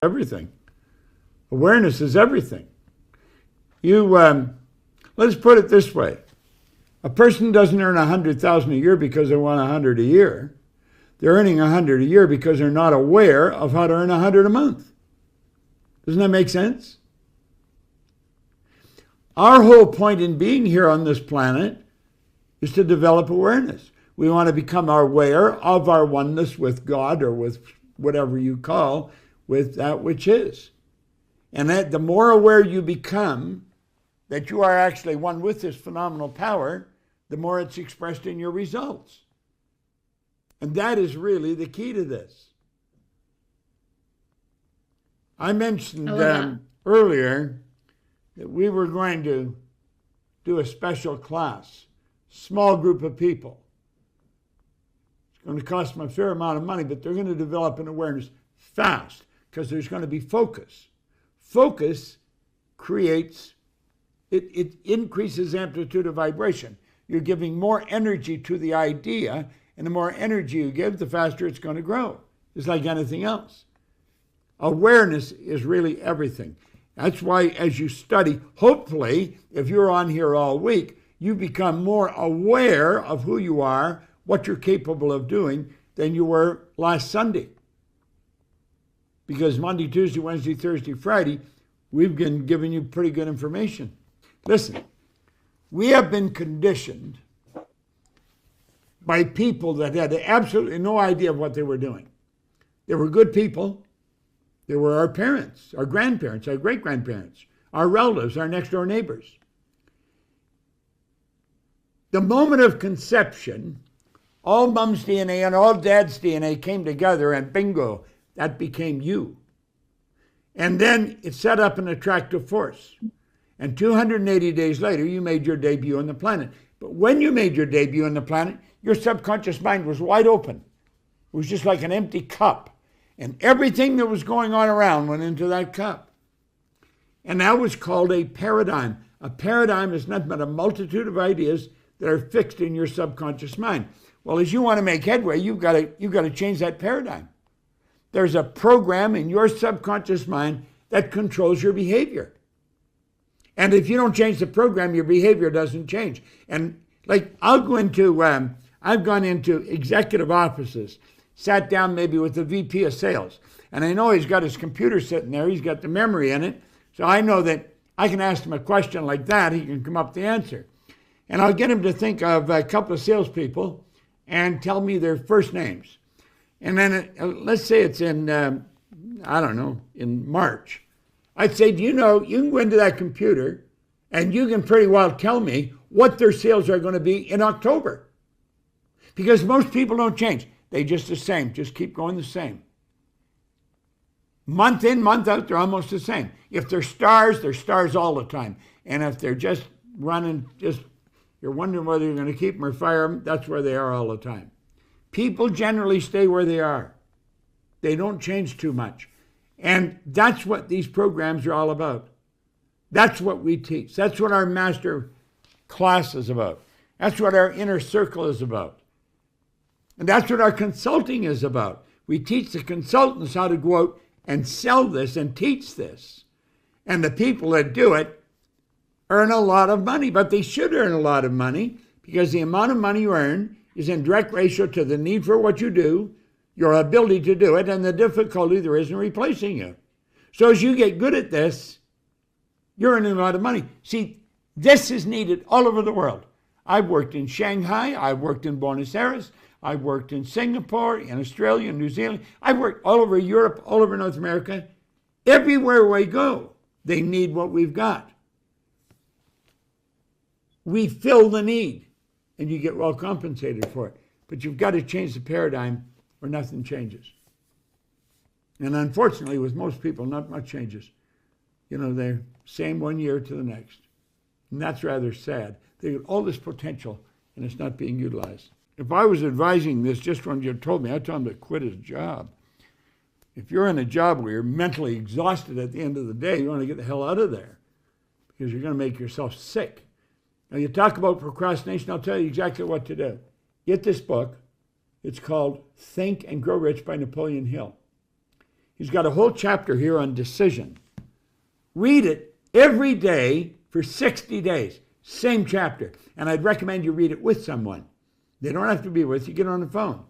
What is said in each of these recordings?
everything. Awareness is everything. Let's put it this way. A person doesn't earn $100,000 a year because they want 100 a year. They're earning 100 a year because they're not aware of how to earn 100 a month. Doesn't that make sense? Our whole point in being here on this planet is to develop awareness. We want to become aware of our oneness with God, or with whatever you call, with that which is. And that the more aware you become that you are actually one with this phenomenal power, the more it's expressed in your results. And that is really the key to this. I mentioned earlier that we were going to do a special class, small group of people. It's going to cost them a fair amount of money, but they're going to develop an awareness fast because there's going to be focus. Focus creates, it increases amplitude of vibration. You're giving more energy to the idea, and the more energy you give, the faster it's going to grow. It's like anything else. Awareness is really everything. That's why as you study, hopefully, if you're on here all week, you become more aware of who you are, what you're capable of doing, than you were last Sunday. Because Monday, Tuesday, Wednesday, Thursday, Friday, we've been giving you pretty good information. Listen, we have been conditioned by people that had absolutely no idea of what they were doing. They were good people. They were our parents, our grandparents, our great-grandparents, our relatives, our next-door neighbors. The moment of conception, all mom's DNA and all dad's DNA came together, and bingo, that became you. And then it set up an attractive force. And 280 days later, you made your debut on the planet. But when you made your debut on the planet, your subconscious mind was wide open. It was just like an empty cup. And everything that was going on around went into that cup. And that was called a paradigm. A paradigm is nothing but a multitude of ideas that are fixed in your subconscious mind. Well, as you want to make headway, you've got to change that paradigm. There's a program in your subconscious mind that controls your behavior. And if you don't change the program, your behavior doesn't change. And like I've gone into executive offices, sat down maybe with the VP of sales, and I know he's got his computer sitting there, he's got the memory in it, so I know that I can ask him a question like that, he can come up with the answer. And I'll get him to think of a couple of salespeople and tell me their first names. And then let's say it's in, in March. I'd say, do you know, you can go into that computer and you can pretty well tell me what their sales are going to be in October. Because most people don't change. They just the same, just keep going the same. Month in, month out, they're almost the same. If they're stars all the time. And if they're just running, you're wondering whether you're going to keep them or fire them, that's where they are all the time. People generally stay where they are. They don't change too much. And that's what these programs are all about. That's what we teach. That's what our master class is about. That's what our inner circle is about. And that's what our consulting is about. We teach the consultants how to go out and sell this and teach this. And the people that do it earn a lot of money, but they should earn a lot of money because the amount of money you earn is in direct ratio to the need for what you do, your ability to do it, and the difficulty there is in replacing you. So as you get good at this, you're earning a lot of money. See, this is needed all over the world. I've worked in Shanghai, I've worked in Buenos Aires, I've worked in Singapore, in Australia, in New Zealand. I've worked all over Europe, all over North America. Everywhere we go, they need what we've got. We fill the need, and you get well compensated for it. But you've got to change the paradigm or nothing changes. And unfortunately, with most people, not much changes. You know, they're same one year to the next. And that's rather sad. They have all this potential, and it's not being utilized. If I was advising this just when you told me, I'd tell him to quit his job. If you're in a job where you're mentally exhausted at the end of the day, you want to get the hell out of there because you're going to make yourself sick. Now, you talk about procrastination, I'll tell you exactly what to do. Get this book. It's called Think and Grow Rich by Napoleon Hill. He's got a whole chapter here on decision. Read it every day for 60 days. Same chapter. And I'd recommend you read it with someone. They don't have to be with you. Get on the phone.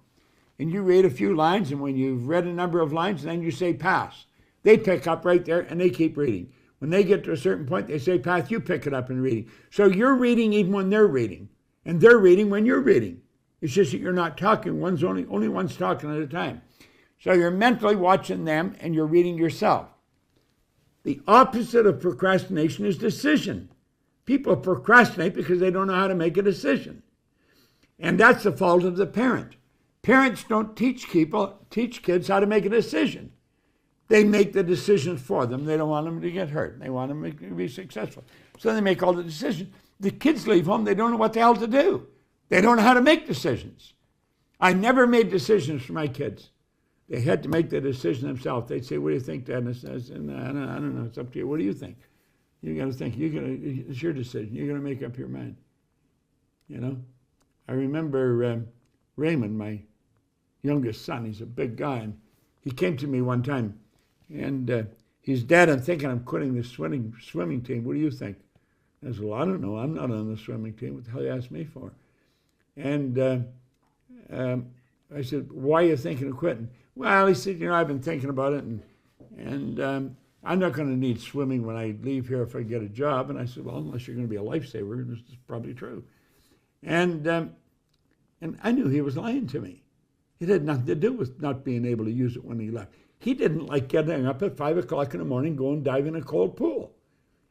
And you read a few lines, and when you've read a number of lines, then you say pass. They pick up right there, and they keep reading. When they get to a certain point, they say pass, you pick it up and reading. So you're reading even when they're reading. And they're reading when you're reading. It's just that you're not talking. Only one's talking at a time. So you're mentally watching them, and you're reading yourself. The opposite of procrastination is decision. People procrastinate because they don't know how to make a decision. And that's the fault of the parent. Parents don't teach kids how to make a decision. They make the decisions for them. They don't want them to get hurt. They want them to be successful. So they make all the decisions. The kids leave home, they don't know what the hell to do. They don't know how to make decisions. I never made decisions for my kids. They had to make the decision themselves. They'd say, what do you think, Dad? And I said, I don't know, it's up to you. What do you think? You got to think. It's your decision. You're going to make up your mind. You know? I remember Raymond, my youngest son, he's a big guy, and he came to me one time, and he's, Dad, I'm thinking I'm quitting the swimming team. What do you think? I said, well, I don't know. I'm not on the swimming team. What the hell you asked me for? And I said, why are you thinking of quitting? Well, he said, I've been thinking about it, and I'm not going to need swimming when I leave here if I get a job. And I said, well, unless you're going to be a lifesaver, this is probably true. And I knew he was lying to me. It had nothing to do with not being able to use it when he left. He didn't like getting up at 5 o'clock in the morning, go and dive in a cold pool.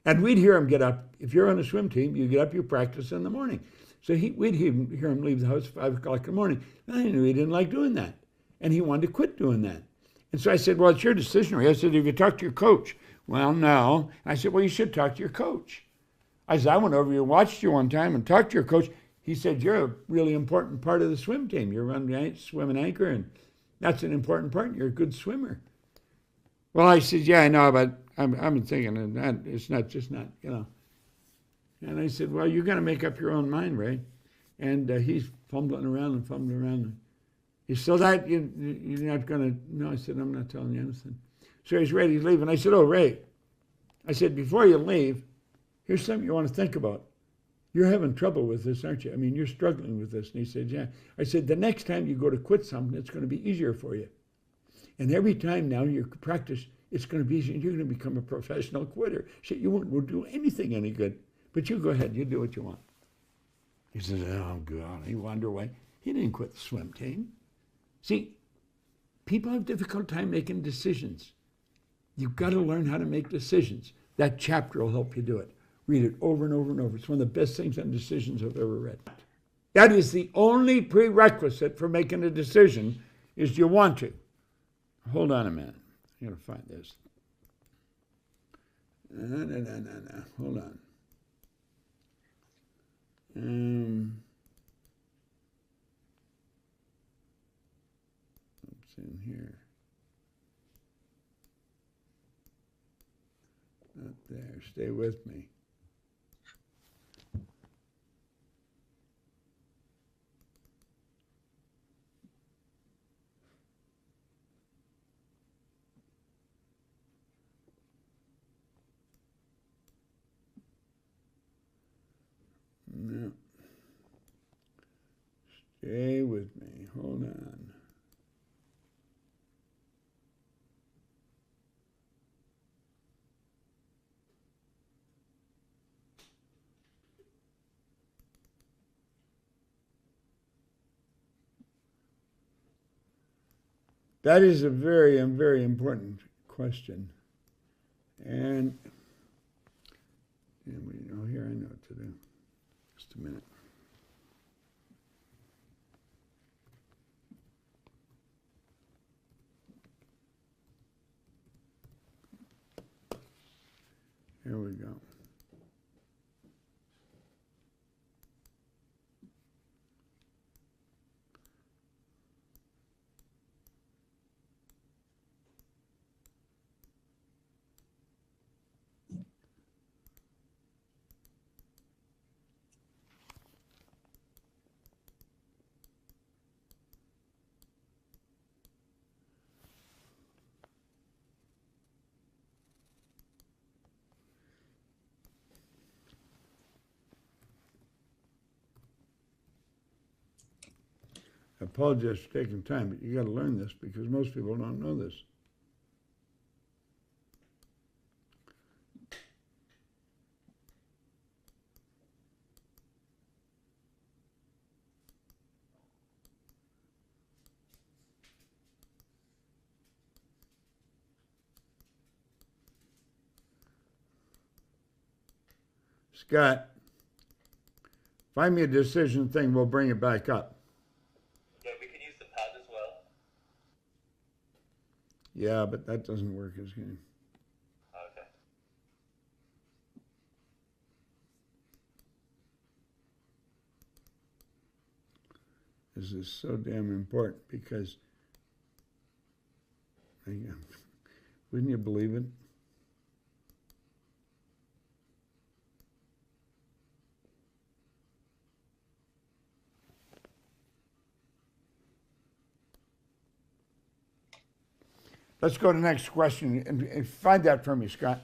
And we'd hear him get up. If you're on a swim team, you get up, you practice in the morning. So we'd hear him leave the house at 5 o'clock in the morning. And I knew he didn't like doing that. And he wanted to quit doing that. And so I said, well, it's your decision, Ray. I said, have you talked to your coach? Well, no. I said, well, you should talk to your coach. I said, I went over and watched you one time and talked to your coach. He said, you're a really important part of the swim team. You're on the swim and anchor, and that's an important part. You're a good swimmer. Well, I said, yeah, I know, but I'm thinking that it's not just not, And I said, well, you got to make up your own mind, Ray. And he's fumbling around. He said, so that you're not going to, no, I said, I'm not telling you anything. So he's ready to leave. And I said, oh, Ray, I said, before you leave, here's something you want to think about. You're having trouble with this, aren't you? I mean, you're struggling with this. And he said, yeah. I said, the next time you go to quit something, it's going to be easier for you. And every time now you practice, it's going to be easier. You're going to become a professional quitter. Shit, you won't do anything any good. But you go ahead. You do what you want. He says, oh, God. He wandered away. He didn't quit the swim team. See, people have a difficult time making decisions. You've got to learn how to make decisions. That chapter will help you do it. Read it over and over and over. It's one of the best things on decisions I've ever read. That is the only prerequisite for making a decision, is you want to. Hold on a minute. I got to find this. No. Hold on. What's in here? Not there. Stay with me. No. Stay with me. Hold on. That is a very, very important question. And here I know what to do. Just a minute. Here we go. I apologize for taking time, but you got to learn this because most people don't know this. Scott, find me a decision thing, we'll bring it back up. Yeah, we can use the pad as well. Yeah, but that doesn't work as good. Okay. This is so damn important because, wouldn't you believe it? Let's go to the next question and find that for me, Scott.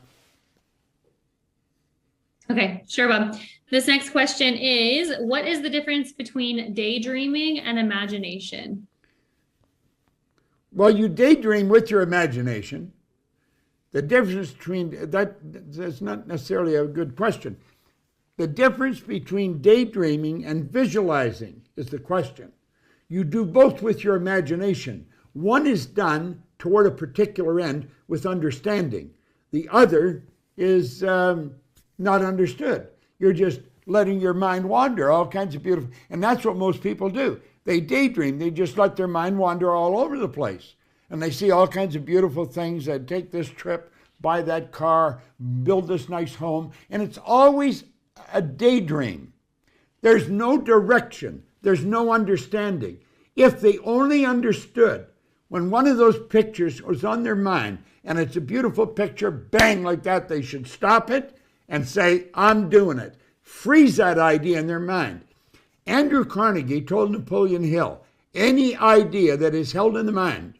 Okay, sure, Bob. This next question is, what is the difference between daydreaming and imagination? Well, you daydream with your imagination. The difference between that's not necessarily a good question. The difference between daydreaming and visualizing is the question. You do both with your imagination. One is done toward a particular end with understanding. The other is not understood. You're just letting your mind wander, all kinds of beautiful, and that's what most people do. They daydream. They just let their mind wander all over the place. And they see all kinds of beautiful things. They take this trip, buy that car, build this nice home, and it's always a daydream. There's no direction. There's no understanding. If they only understood when one of those pictures was on their mind, and it's a beautiful picture, bang, like that, they should stop it and say, I'm doing it. Freeze that idea in their mind. Andrew Carnegie told Napoleon Hill, any idea that is held in the mind,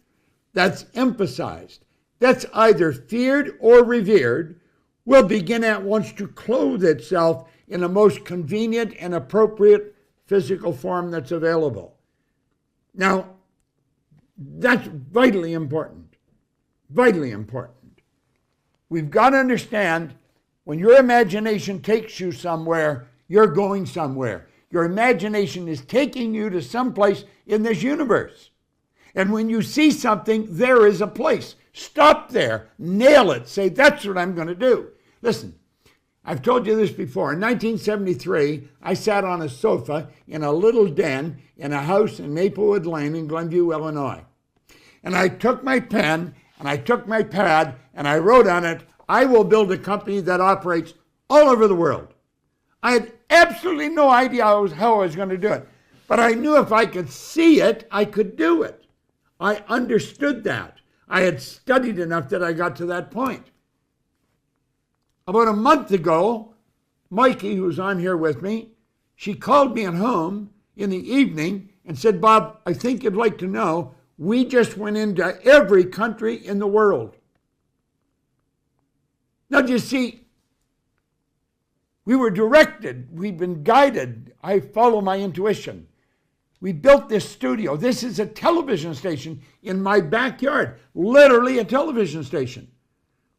that's emphasized, that's either feared or revered, will begin at once to clothe itself in a most convenient and appropriate physical form that's available. Now, that's vitally important. Vitally important. We've got to understand when your imagination takes you somewhere, you're going somewhere. Your imagination is taking you to someplace in this universe. And when you see something, there is a place. Stop there. Nail it. Say, that's what I'm going to do. Listen, I've told you this before. In 1973, I sat on a sofa in a little den in a house in Maplewood Lane in Glenview, Illinois. And I took my pen and I took my pad and I wrote on it, I will build a company that operates all over the world. I had absolutely no idea how I was going to do it. But I knew if I could see it, I could do it. I understood that. I had studied enough that I got to that point. About a month ago, Mikey, who's on here with me, she called me at home in the evening and said, Bob, I think you'd like to know, we just went into every country in the world. Now, you see, we were directed, we've been guided. I follow my intuition. We built this studio. This is a television station in my backyard, literally a television station.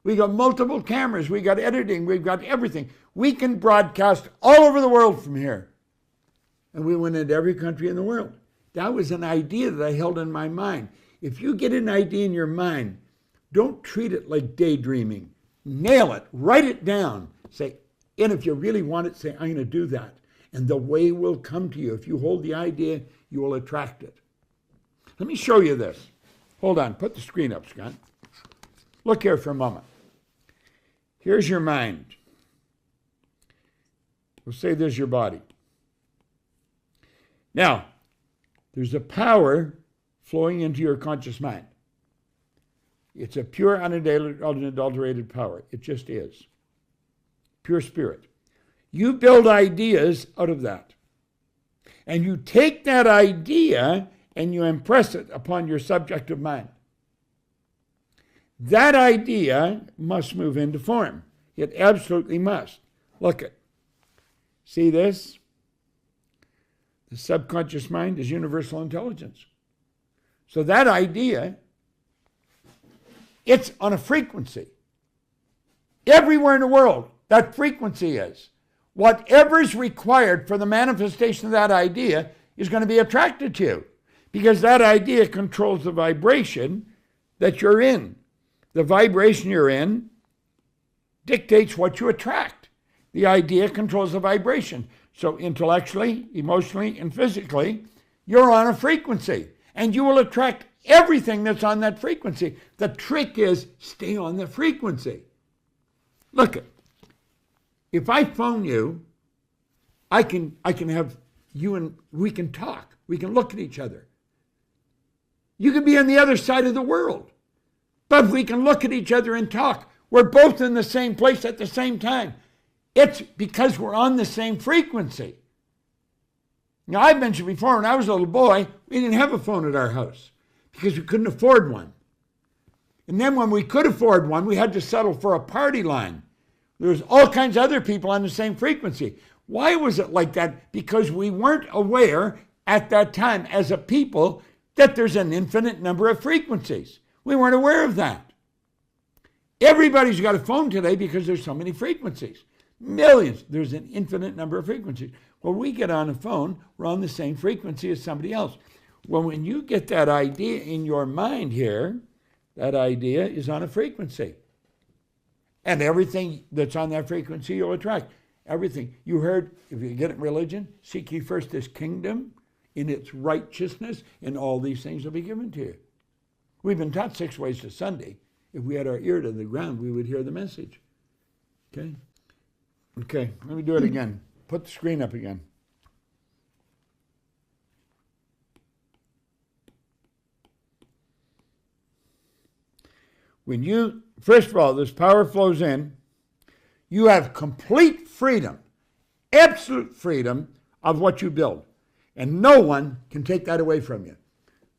We got multiple cameras, we got editing, we've got everything. We can broadcast all over the world from here. And we went into every country in the world. That was an idea that I held in my mind. If you get an idea in your mind, don't treat it like daydreaming. Nail it, write it down. Say, and if you really want it, say, I'm going to do that. And the way will come to you. If you hold the idea, you will attract it. Let me show you this. Hold on, put the screen up, Scott. Look here for a moment. Here's your mind. We'll say there's your body. Now, there's a power flowing into your conscious mind. It's a pure, unadulterated power. It just is. Pure spirit. You build ideas out of that. And you take that idea and you impress it upon your subjective mind. That idea must move into form. It absolutely must. Look at. See this? The subconscious mind is universal intelligence. So that idea, it's on a frequency. Everywhere in the world, that frequency is. Whatever's required for the manifestation of that idea is going to be attracted to you, because that idea controls the vibration that you're in. The vibration you're in dictates what you attract. The idea controls the vibration. So intellectually, emotionally, and physically, you're on a frequency, and you will attract everything that's on that frequency. The trick is stay on the frequency. Look, if I phone you, I can have you and we can talk. We can look at each other. You could be on the other side of the world, but we can look at each other and talk. We're both in the same place at the same time. It's because we're on the same frequency. Now, I've mentioned before, when I was a little boy, we didn't have a phone at our house because we couldn't afford one. And then when we could afford one, we had to settle for a party line. There was all kinds of other people on the same frequency. Why was it like that? Because we weren't aware at that time as a people that there's an infinite number of frequencies. We weren't aware of that. Everybody's got a phone today because there's so many frequencies. Millions. There's an infinite number of frequencies. Well, we get on a phone, we're on the same frequency as somebody else. Well, when you get that idea in your mind here, that idea is on a frequency. And everything that's on that frequency you'll attract. Everything. You heard, if you get it in religion, seek ye first his kingdom in its righteousness, and all these things will be given to you. We've been taught 6 ways to Sunday. If we had our ear to the ground, we would hear the message. Okay? Okay, let me do it again. Put the screen up again. When you, first of all, this power flows in, you have complete freedom, absolute freedom of what you build. And no one can take that away from you.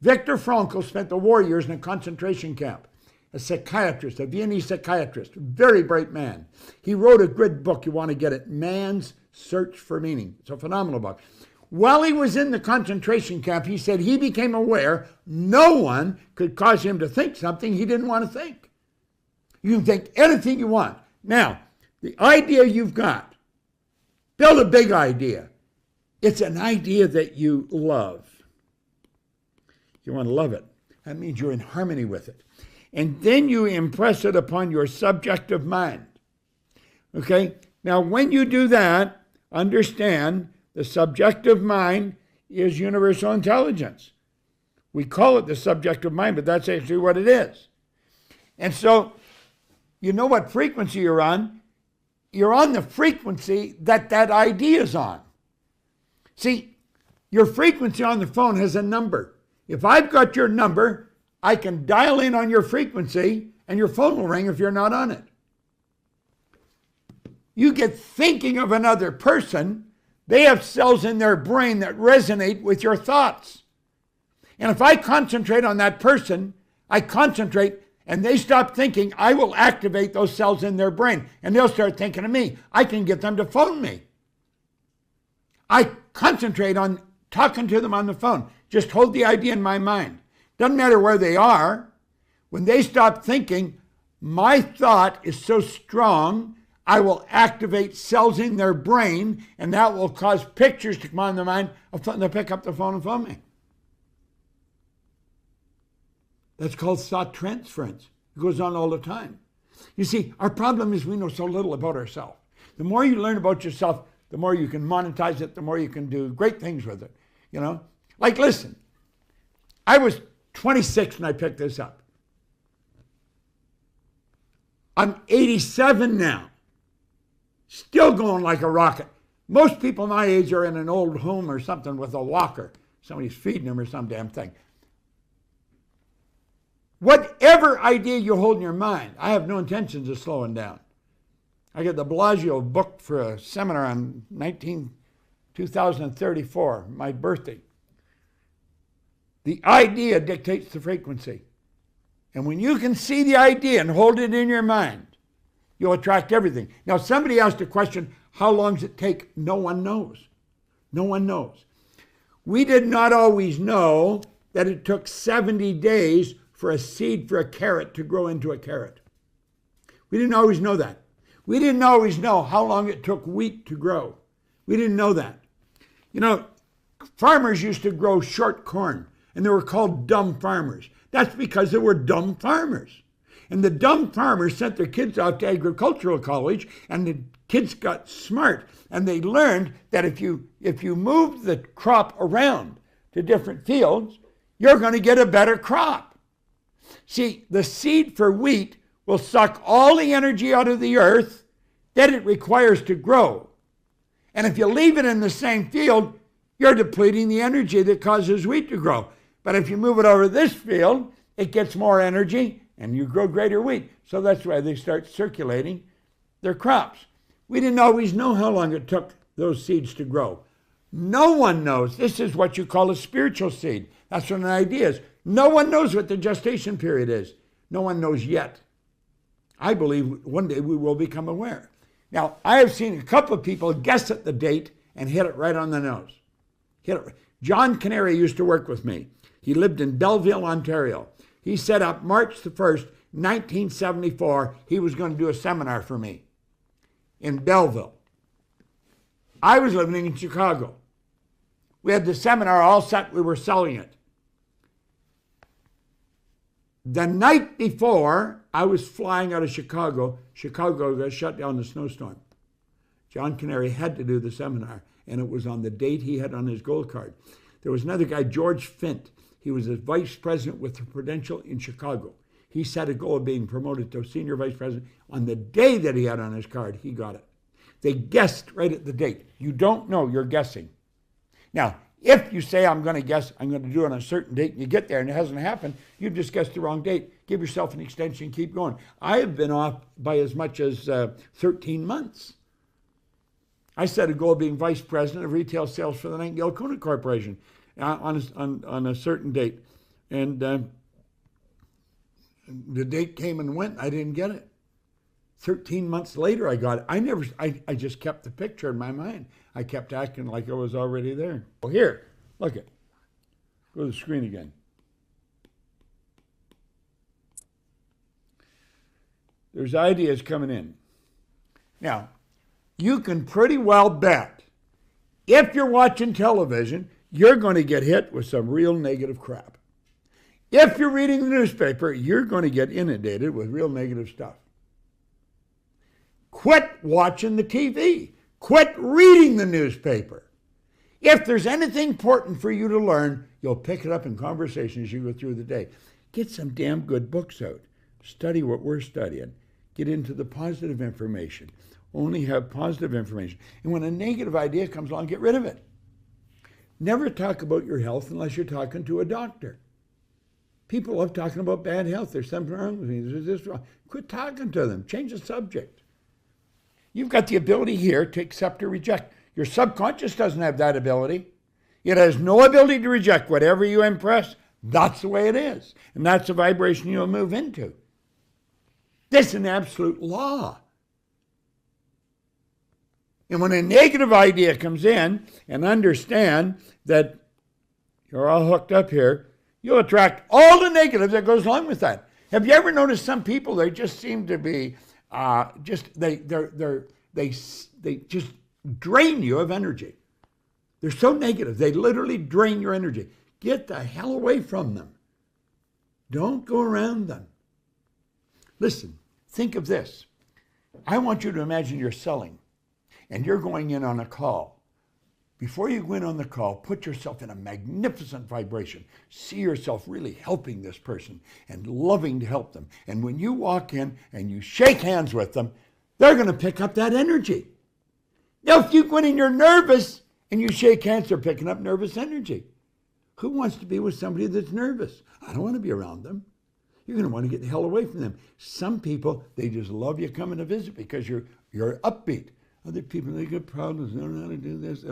Viktor Frankl spent the war years in a concentration camp. A psychiatrist, a Viennese psychiatrist, very bright man. He wrote a good book, you want to get it, Man's Search for Meaning. It's a phenomenal book. While he was in the concentration camp, he said he became aware no one could cause him to think something he didn't want to think. You can think anything you want. Now, the idea you've got, build a big idea. It's an idea that you love. You want to love it. That means you're in harmony with it. And then you impress it upon your subjective mind. Okay? Now, when you do that, understand the subjective mind is universal intelligence. We call it the subjective mind, but that's actually what it is. And so, you know what frequency you're on? You're on the frequency that that idea is on. See, your frequency on the phone has a number. If I've got your number, I can dial in on your frequency and your phone will ring if you're not on it. You get thinking of another person, they have cells in their brain that resonate with your thoughts. And if I concentrate on that person, I concentrate and they stop thinking, I will activate those cells in their brain and they'll start thinking of me. I can get them to phone me. I concentrate on talking to them on the phone. Just hold the idea in my mind. Doesn't matter where they are. When they stop thinking, my thought is so strong, I will activate cells in their brain, and that will cause pictures to come on their mind. They'll pick up the phone and phone me. That's called thought transference. It goes on all the time. You see, our problem is we know so little about ourselves. The more you learn about yourself, the more you can monetize it, the more you can do great things with it. You know? Like, listen, I was 26 when I picked this up. I'm 87 now. Still going like a rocket. Most people my age are in an old home or something with a walker. Somebody's feeding them or some damn thing. Whatever idea you hold in your mind, I have no intentions of slowing down. I got the Bellagio booked for a seminar on 2034, my birthday. The idea dictates the frequency. And when you can see the idea and hold it in your mind, you'll attract everything. Now, somebody asked a question, how long does it take? No one knows. No one knows. We did not always know that it took 70 days for a seed for a carrot to grow into a carrot. We didn't always know that. We didn't always know how long it took wheat to grow. We didn't know that. You know, farmers used to grow short corn, and they were called dumb farmers. That's because they were dumb farmers. And the dumb farmers sent their kids out to agricultural college, and the kids got smart, and they learned that if you move the crop around to different fields, you're going to get a better crop. See, the seed for wheat will suck all the energy out of the earth that it requires to grow. And if you leave it in the same field, you're depleting the energy that causes wheat to grow. But if you move it over this field, it gets more energy and you grow greater wheat. So that's why they start circulating their crops. We didn't always know how long it took those seeds to grow. No one knows. This is what you call a spiritual seed. That's what an idea is. No one knows what the gestation period is. No one knows yet. I believe one day we will become aware. Now, I have seen a couple of people guess at the date and hit it right on the nose. Hit it. John Canary used to work with me. He lived in Belleville, Ontario. He set up March the 1st, 1974. He was going to do a seminar for me in Belleville. I was living in Chicago. We had the seminar all set. We were selling it. The night before, I was flying out of Chicago. Chicago got shut down in a snowstorm. John Canary had to do the seminar, and it was on the date he had on his gold card. There was another guy, George Fint. He was a vice president with the Prudential in Chicago. He set a goal of being promoted to senior vice president. On the day that he had on his card, he got it. They guessed right at the date. You don't know, you're guessing. Now, if you say, I'm going to guess, I'm going to do it on a certain date, and you get there and it hasn't happened, you've just guessed the wrong date. Give yourself an extension, keep going. I have been off by as much as 13 months. I set a goal of being vice president of retail sales for the Nightingale Conant Corporation on a certain date. And the date came and went. I didn't get it. 13 months later, I got it. I just kept the picture in my mind. I kept acting like I was already there. Well, here, look it. Go to the screen again. There's ideas coming in. Now, you can pretty well bet if you're watching television, you're going to get hit with some real negative crap. If you're reading the newspaper, you're going to get inundated with real negative stuff. Quit watching the TV. Quit reading the newspaper. If there's anything important for you to learn, you'll pick it up in conversation as you go through the day. Get some damn good books out. Study what we're studying. Get into the positive information. Only have positive information. And when a negative idea comes along, get rid of it. Never talk about your health unless you're talking to a doctor. People love talking about bad health. There's something wrong with me. There's this wrong. Quit talking to them. Change the subject. You've got the ability here to accept or reject. Your subconscious doesn't have that ability. It has no ability to reject whatever you impress. That's the way it is. And that's the vibration you'll move into. This is an absolute law. And when a negative idea comes in, and understand that you're all hooked up here, you'll attract all the negative that goes along with that. Have you ever noticed some people, they just seem to be they just drain you of energy. They're so negative. They literally drain your energy. Get the hell away from them. Don't go around them. Listen, think of this. I want you to imagine you're selling and you're going in on a call. Before you go in on the call, put yourself in a magnificent vibration. See yourself really helping this person and loving to help them. And when you walk in and you shake hands with them, they're going to pick up that energy. Now, if you go in and you're nervous and you shake hands, they're picking up nervous energy. Who wants to be with somebody that's nervous? I don't want to be around them. You're going to want to get the hell away from them. Some people, they just love you coming to visit because you're upbeat. Other people, they got problems. They don't know how to do this.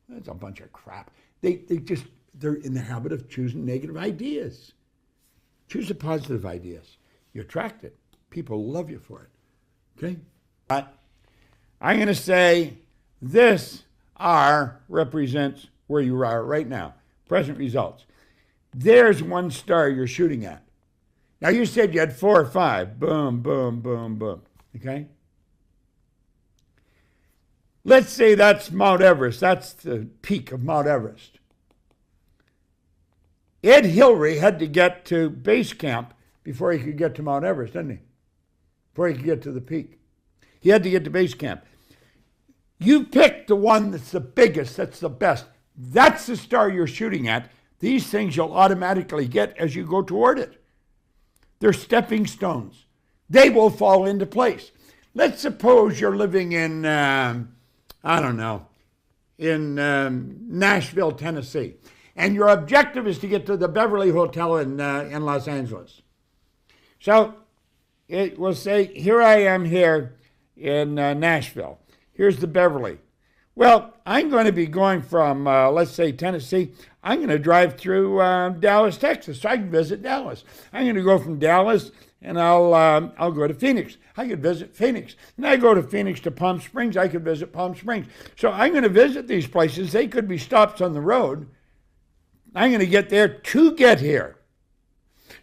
That's a bunch of crap. They're in the habit of choosing negative ideas. Choose the positive ideas. You attract it. People love you for it. Okay? But I'm going to say this R represents where you are right now. present results. There's 1 star you're shooting at. Now, you said you had 4 or 5. Boom, boom, boom, boom. Okay? Let's say that's Mount Everest. That's the peak of Mount Everest. Ed Hillary had to get to base camp before he could get to Mount Everest, didn't he? Before he could get to the peak. He had to get to base camp. You pick the one that's the biggest, that's the best. That's the star you're shooting at. These things you'll automatically get as you go toward it. They're stepping stones. They will fall into place. Let's suppose you're living in, I don't know, in Nashville, Tennessee, and your objective is to get to the Beverly Hotel in Los Angeles. So it will say, here I am here in Nashville. Here's the Beverly. Well, I'm going to be going from, let's say, Tennessee. I'm going to drive through Dallas, Texas, so I can visit Dallas. I'm going to go from Dallas, and I'll go to Phoenix. I could visit Phoenix. And I go to Phoenix to Palm Springs. I could visit Palm Springs. So I'm going to visit these places. They could be stops on the road. I'm going to get there to get here.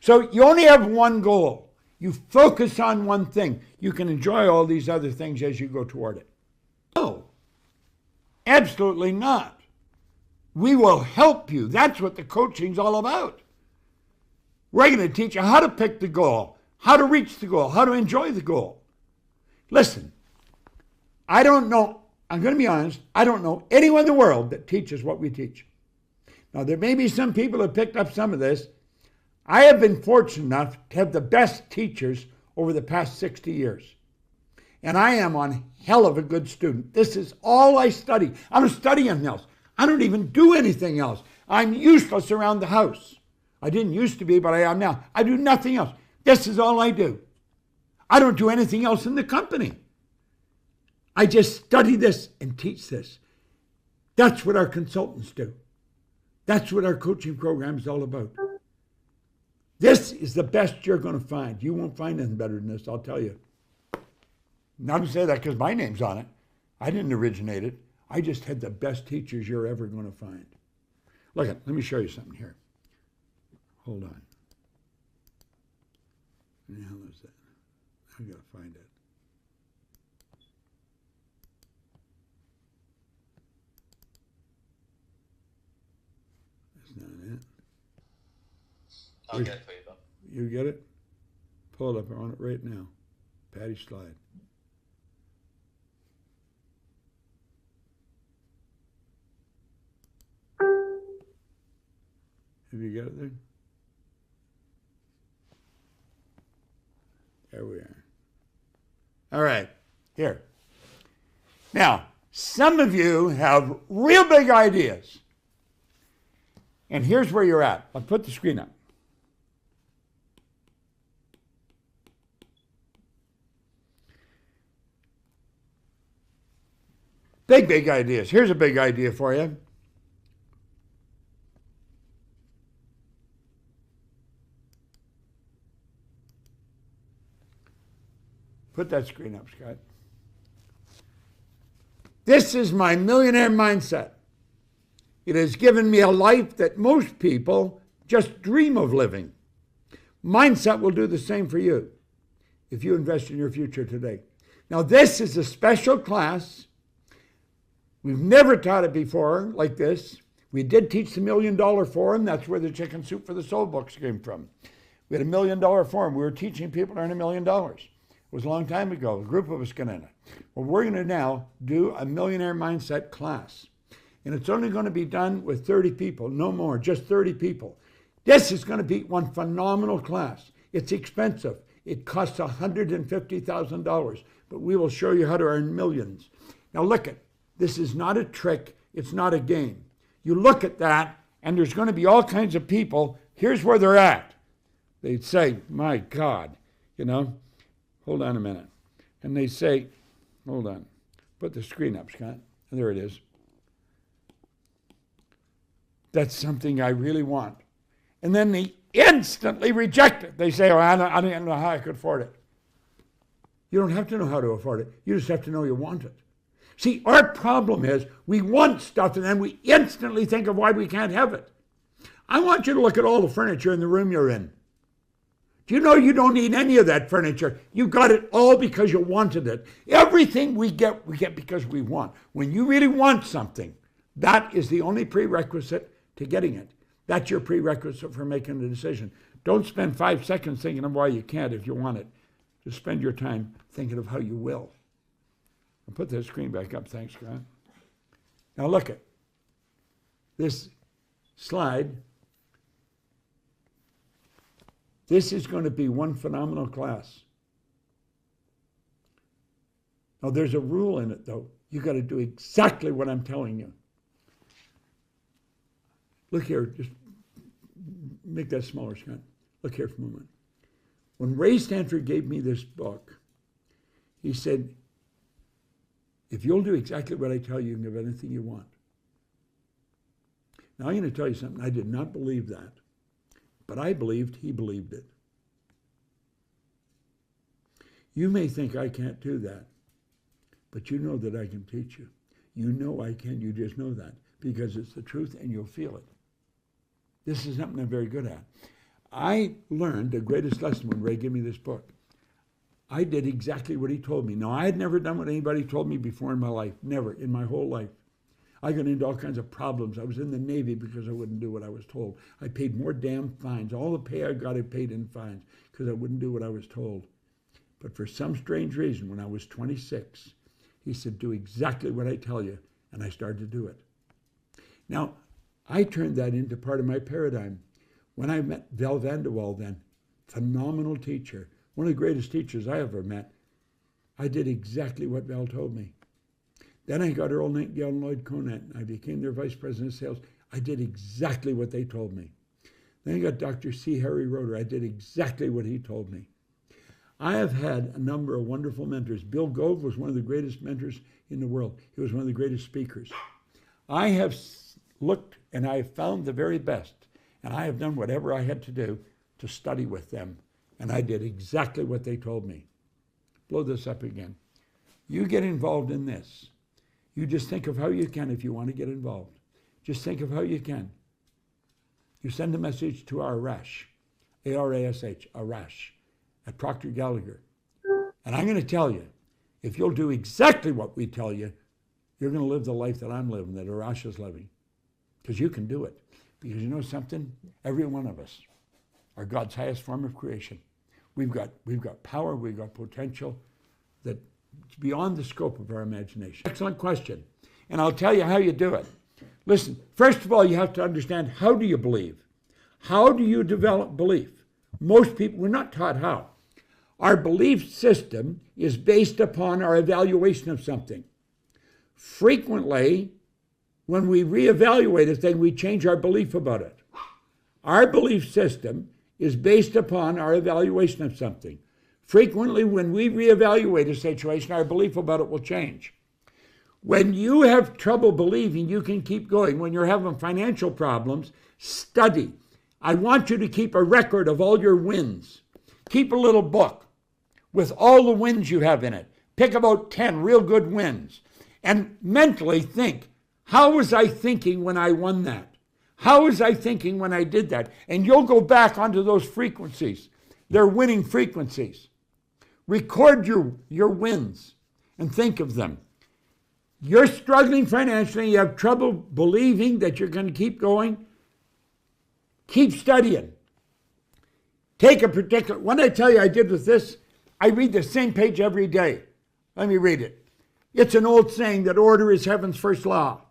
So you only have one goal. You focus on one thing. You can enjoy all these other things as you go toward it. No, absolutely not. We will help you. That's what the coaching's all about. We're going to teach you how to pick the goal, how to reach the goal, how to enjoy the goal. Listen, I don't know, I'm going to be honest, I don't know anyone in the world that teaches what we teach. Now, there may be some people who picked up some of this. I have been fortunate enough to have the best teachers over the past 60 years. And I am one hell of a good student. This is all I study. I don't study anything else. I don't even do anything else. I'm useless around the house. I didn't used to be, but I am now. I do nothing else. This is all I do. I don't do anything else in the company. I just study this and teach this. That's what our consultants do. That's what our coaching program is all about. This is the best you're going to find. You won't find anything better than this, I'll tell you. Not to say that because my name's on it. I didn't originate it. I just had the best teachers you're ever going to find. Look, let me show you something here. Hold on. Where the hell is that? I've got to find it. That's not it. I'll get it for you, though. You get it? Pull it up. I'm on it right now. Patty slide. Have you got it there? There we are. All right, here. Now, some of you have real big ideas. And here's where you're at. I'll put the screen up. Big ideas. Here's a big idea for you. Put that screen up, Scott. This is my millionaire mindset. It has given me a life that most people just dream of living. Mindset will do the same for you if you invest in your future today. Now, this is a special class. We've never taught it before like this. We did teach the $1 Million Forum. That's where the Chicken Soup for the Soul books came from. We had a $1 Million Forum. We were teaching people to earn $1 million. It was a long time ago. A group of us got in it. Well, we're going to now do a millionaire mindset class. And it's only going to be done with 30 people, no more, just 30 people. This is going to be one phenomenal class. It's expensive. It costs $150,000, but we will show you how to earn millions. Now look at, this is not a trick. It's not a game. You look at that, and there's going to be all kinds of people. Here's where they're at. They'd say, my God, you know, hold on a minute. And they say, hold on, put the screen up, Scott. And there it is. That's something I really want. And then they instantly reject it. They say, oh, I don't know how I could afford it. You don't have to know how to afford it. You just have to know you want it. See, our problem is we want stuff and then we instantly think of why we can't have it. I want you to look at all the furniture in the room you're in. Do you know you don't need any of that furniture? You got it all because you wanted it. Everything we get because we want. When you really want something, that is the only prerequisite to getting it. That's your prerequisite for making a decision. Don't spend 5 seconds thinking of why you can't if you want it. Just spend your time thinking of how you will. I'll put the screen back up. Thanks, Grant. Now look at this slide. This is going to be one phenomenal class. Now, there's a rule in it, though. You got to do exactly what I'm telling you. Look here, just make that smaller, Scott. Look here for a moment. When Ray Stanford gave me this book, he said, if you'll do exactly what I tell you, you can have anything you want. Now, I'm going to tell you something. I did not believe that. But I believed he believed it. You may think I can't do that, but you know that I can teach you. You know I can, you just know that, because it's the truth and you'll feel it. This is something I'm very good at. I learned the greatest lesson when Ray gave me this book. I did exactly what he told me. Now, I had never done what anybody told me before in my life, never, in my whole life. I got into all kinds of problems. I was in the Navy because I wouldn't do what I was told. I paid more damn fines. All the pay I got, I paid in fines because I wouldn't do what I was told. But for some strange reason, when I was 26, he said, do exactly what I tell you. And I started to do it. Now, I turned that into part of my paradigm. When I met Val Vanderwall then, phenomenal teacher, one of the greatest teachers I ever met, I did exactly what Val told me. Then I got Earl Nightingale and Lloyd Conant. I became their vice president of sales. I did exactly what they told me. Then I got Dr. C. Harry Roeder. I did exactly what he told me. I have had a number of wonderful mentors. Bill Gove was one of the greatest mentors in the world. He was one of the greatest speakers. I have looked and I have found the very best. And I have done whatever I had to do to study with them. And I did exactly what they told me. Blow this up again. You get involved in this. You just think of how you can if you want to get involved. Just think of how you can. You send a message to our Arash, A-R-A-S-H, Arash, at Proctor Gallagher. And I'm going to tell you, if you'll do exactly what we tell you, you're going to live the life that I'm living, that Arash is living. Because you can do it. Because you know something? Every one of us are God's highest form of creation. We've got power, we've got potential that it's beyond the scope of our imagination. Excellent question. And I'll tell you how you do it. Listen, first of all, you have to understand, how do you believe? How do you develop belief? Most people, we're not taught how. Our belief system is based upon our evaluation of something. Frequently, when we reevaluate a thing, we change our belief about it. Our belief system is based upon our evaluation of something. Frequently, when we reevaluate a situation, our belief about it will change. When you have trouble believing you can keep going, when you're having financial problems, study. I want you to keep a record of all your wins. Keep a little book with all the wins you have in it. Pick about 10 real good wins. And mentally think, how was I thinking when I won that? How was I thinking when I did that? And you'll go back onto those frequencies. They're winning frequencies. Record your wins and think of them. You're struggling financially, you have trouble believing that you're going to keep going. Keep studying. Take a particular, what I tell you I did with this, I read the same page every day. Let me read it. It's an old saying that order is heaven's first law.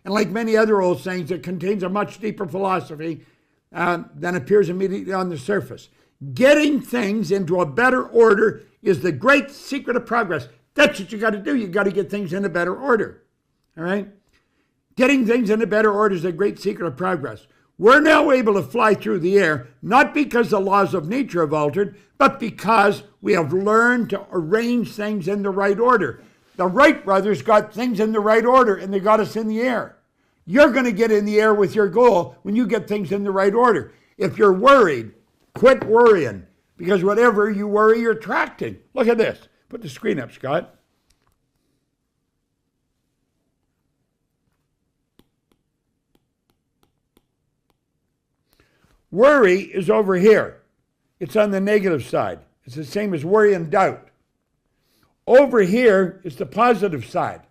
And like many other old sayings, it contains a much deeper philosophy than appears immediately on the surface. Getting things into a better order is the great secret of progress. That's what you got to do. You got to get things in a better order. All right? Getting things in a better order is the great secret of progress. We're now able to fly through the air, not because the laws of nature have altered, but because we have learned to arrange things in the right order. The Wright brothers got things in the right order, and they got us in the air. You're going to get in the air with your goal when you get things in the right order. If you're worried, quit worrying, because whatever you worry, you're attracting. Look at this. Put the screen up, Scott. Worry is over here. It's on the negative side. It's the same as worry and doubt. Over here is the positive side.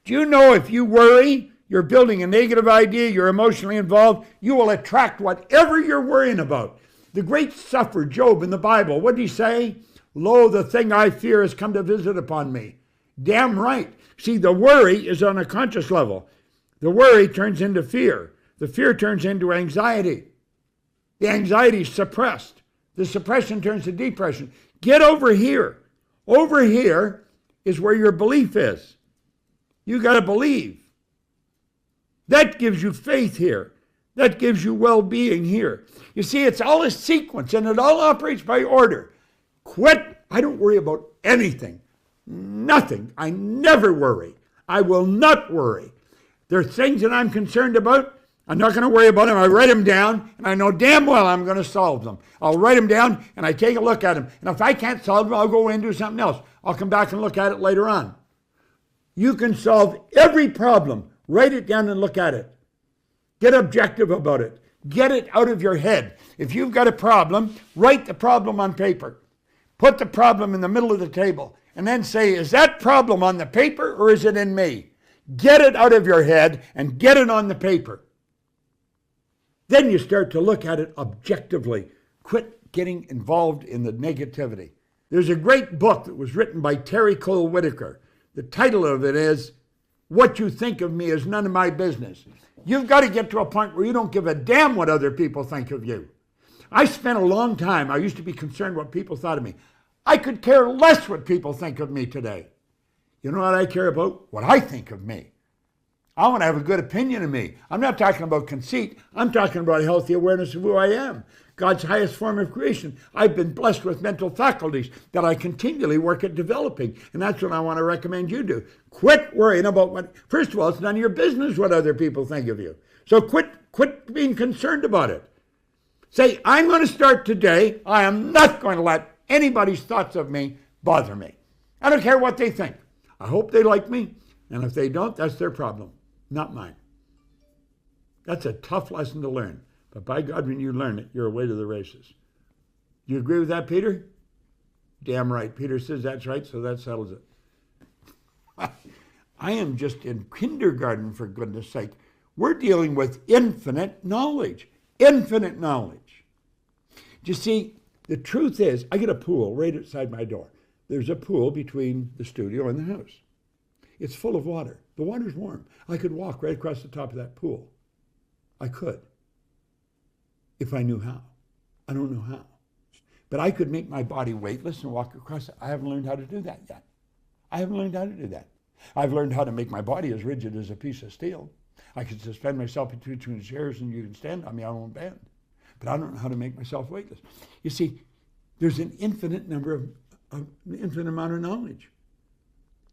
Do you know if you worry, you're building a negative idea, you're emotionally involved, you will attract whatever you're worrying about. The great sufferer, Job, in the Bible, what did he say? Lo, the thing I fear has come to visit upon me. Damn right. See, the worry is on a conscious level. The worry turns into fear. The fear turns into anxiety. The anxiety is suppressed. The suppression turns to depression. Get over here. Over here is where your belief is. You got to believe. That gives you faith here. That gives you well-being here. You see, it's all a sequence, and it all operates by order. Quit. I don't worry about anything. Nothing. I never worry. I will not worry. There are things that I'm concerned about. I'm not going to worry about them. I write them down, and I know damn well I'm going to solve them. I'll write them down, and I take a look at them. And if I can't solve them, I'll go away and do something else. I'll come back and look at it later on. You can solve every problem. Write it down and look at it. Get objective about it. Get it out of your head. If you've got a problem, write the problem on paper. Put the problem in the middle of the table. And then say, is that problem on the paper or is it in me? Get it out of your head and get it on the paper. Then you start to look at it objectively. Quit getting involved in the negativity. There's a great book that was written by Terry Cole Whitaker. The title of it is, What You Think of Me Is None of My Business. You've got to get to a point where you don't give a damn what other people think of you. I spent a long time, I used to be concerned what people thought of me. I could care less what people think of me today. You know what I care about? What I think of me. I want to have a good opinion of me. I'm not talking about conceit. I'm talking about a healthy awareness of who I am. God's highest form of creation. I've been blessed with mental faculties that I continually work at developing. And that's what I want to recommend you do. Quit worrying about what, first of all, it's none of your business what other people think of you. So quit being concerned about it. Say, I'm going to start today. I am not going to let anybody's thoughts of me bother me. I don't care what they think. I hope they like me. And if they don't, that's their problem, not mine. That's a tough lesson to learn. But by God, when you learn it, you're away to the races. Do you agree with that, Peter? Damn right. Peter says that's right, so that settles it. I am just in kindergarten, for goodness sake. We're dealing with infinite knowledge. Infinite knowledge. Do you see, the truth is, I get a pool right outside my door. There's a pool between the studio and the house. It's full of water. The water's warm. I could walk right across the top of that pool. I could. If I knew how. I don't know how. But I could make my body weightless and walk across it. I haven't learned how to do that yet. I haven't learned how to do that. I've learned how to make my body as rigid as a piece of steel. I can suspend myself between chairs and you can stand on me, I won't bend. But I don't know how to make myself weightless. You see, there's an infinite infinite amount of knowledge.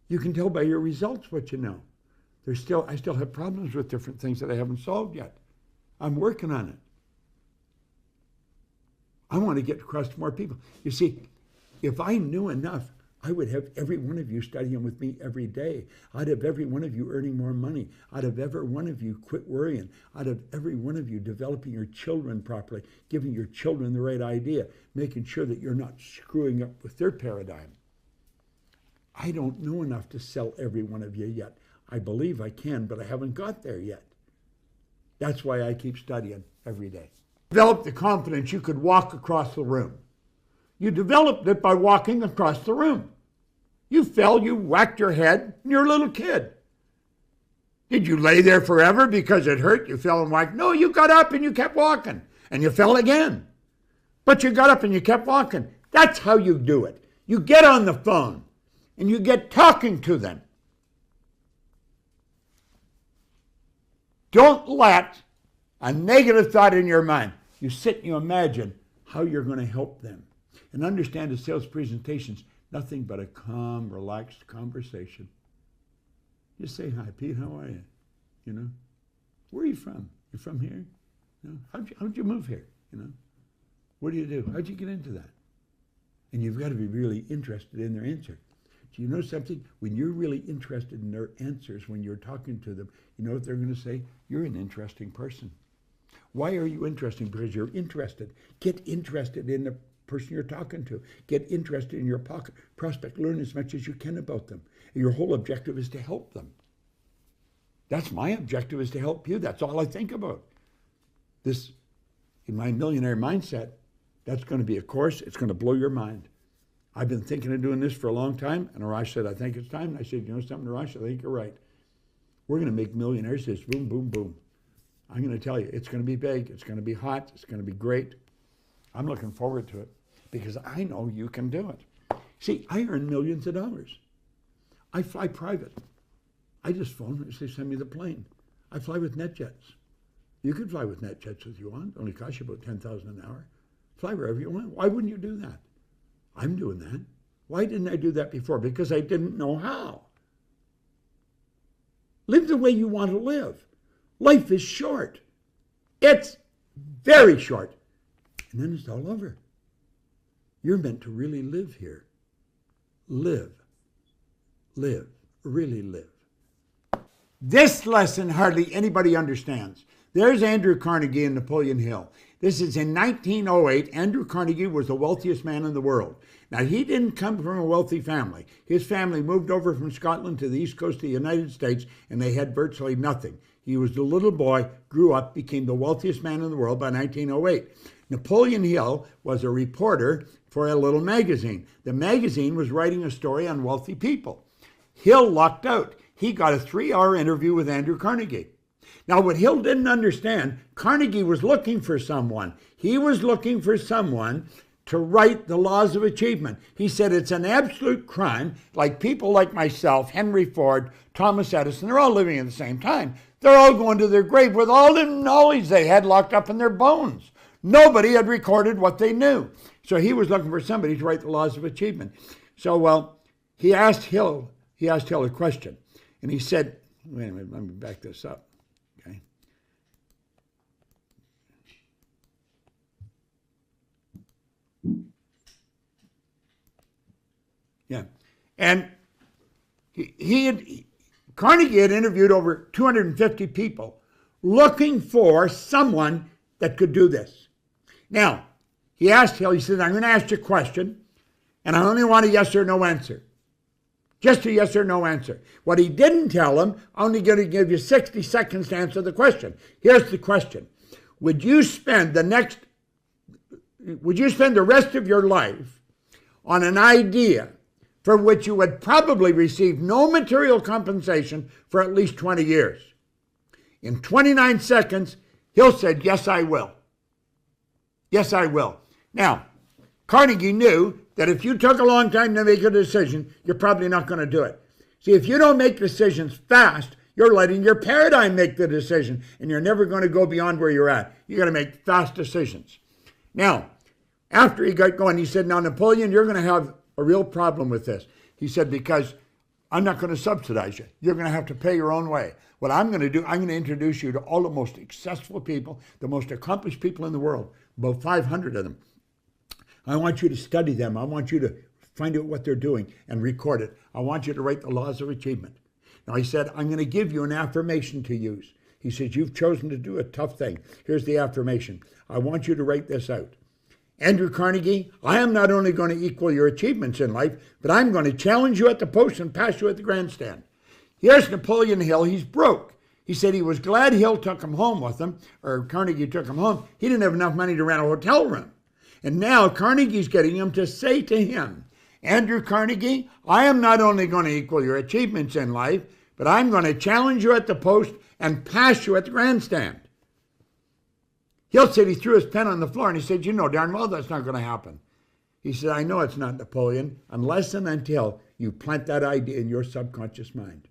You can tell by your results what you know. I still have problems with different things that I haven't solved yet. I'm working on it. I want to get across to more people. You see, if I knew enough, I would have every one of you studying with me every day. I'd have every one of you earning more money. I'd have every one of you quit worrying. I'd have every one of you developing your children properly, giving your children the right idea, making sure that you're not screwing up with their paradigm. I don't know enough to sell every one of you yet. I believe I can, but I haven't got there yet. That's why I keep studying every day. Develop the confidence you could walk across the room. You developed it by walking across the room. You fell, you whacked your head, and you're a little kid. Did you lay there forever because it hurt? You fell and whacked? No, you got up and you kept walking, and you fell again. But you got up and you kept walking. That's how you do it. You get on the phone, and you get talking to them. Don't let a negative thought in your mind. You sit and you imagine how you're going to help them. And understand a sales presentation's nothing but a calm, relaxed conversation. Just say, hi, Pete, how are you? You know, where are you from? You from here? You know, how'd you move here? You know, what do you do? How'd you get into that? And you've got to be really interested in their answer. Do you know something? When you're really interested in their answers, when you're talking to them, you know what they're going to say? You're an interesting person. Why are you interested? Because you're interested. Get interested in the person you're talking to. Get interested in your prospect. Learn as much as you can about them. Your whole objective is to help them. That's my objective, is to help you. That's all I think about. This, in my millionaire mindset, that's going to be a course. It's going to blow your mind. I've been thinking of doing this for a long time, and Arash said, I think it's time. And I said, you know something, Arash, I think you're right. We're going to make millionaires this boom, boom, boom. I'm going to tell you, it's going to be big. It's going to be hot. It's going to be great. I'm looking forward to it because I know you can do it. See, I earn millions of dollars. I fly private. I just phone and say, send me the plane. I fly with NetJets. You could fly with NetJets if you want. It only costs you about $10,000 an hour. Fly wherever you want. Why wouldn't you do that? I'm doing that. Why didn't I do that before? Because I didn't know how. Live the way you want to live. Life is short. It's very short. And then it's all over. You're meant to really live here. Live. Live. Really live. This lesson hardly anybody understands. There's Andrew Carnegie and Napoleon Hill. This is in 1908. Andrew Carnegie was the wealthiest man in the world. Now, he didn't come from a wealthy family. His family moved over from Scotland to the east coast of the United States, and they had virtually nothing. He was the little boy, grew up, became the wealthiest man in the world by 1908. Napoleon Hill was a reporter for a little magazine. The magazine was writing a story on wealthy people. Hill lucked out. He got a 3-hour interview with Andrew Carnegie. Now, what Hill didn't understand, Carnegie was looking for someone. He was looking for someone to write the laws of achievement. He said it's an absolute crime, like people like myself, Henry Ford, Thomas Edison, they're all living at the same time. They're all going to their grave with all the knowledge they had locked up in their bones. Nobody had recorded what they knew. So he was looking for somebody to write the laws of achievement. So, well, he asked Hill a question. And he said, wait a minute, let me back this up. Okay. Yeah. And Carnegie had interviewed over 250 people looking for someone that could do this. Now, he asked Hill, he said, I'm going to ask you a question, and I only want a yes or no answer. Just a yes or no answer. What he didn't tell him, I'm only going to give you 60 seconds to answer the question. Here's the question. Would you spend the rest of your life on an idea for which you would probably receive no material compensation for at least 20 years? In 29 seconds, Hill said, yes, I will. Yes, I will. Now, Carnegie knew that if you took a long time to make a decision, you're probably not going to do it. See, if you don't make decisions fast, you're letting your paradigm make the decision, and you're never going to go beyond where you're at. You got to make fast decisions. Now, after he got going, he said, now, Napoleon, you're going to have a real problem with this. He said, because I'm not going to subsidize you. You're going to have to pay your own way. What I'm going to do, I'm going to introduce you to all the most successful people, the most accomplished people in the world, about 500 of them. I want you to study them. I want you to find out what they're doing and record it. I want you to write the laws of achievement. Now, he said, I'm going to give you an affirmation to use. He says, you've chosen to do a tough thing. Here's the affirmation. I want you to write this out. Andrew Carnegie, I am not only going to equal your achievements in life, but I'm going to challenge you at the post and pass you at the grandstand. Here's Napoleon Hill. He's broke. He said he was glad Hill took him home with him, or Carnegie took him home. He didn't have enough money to rent a hotel room. And now Carnegie's getting him to say to him, Andrew Carnegie, I am not only going to equal your achievements in life, but I'm going to challenge you at the post and pass you at the grandstand. Hill said he threw his pen on the floor and he said, you know darn well that's not going to happen. He said, I know it's not, Napoleon, unless and until you plant that idea in your subconscious mind.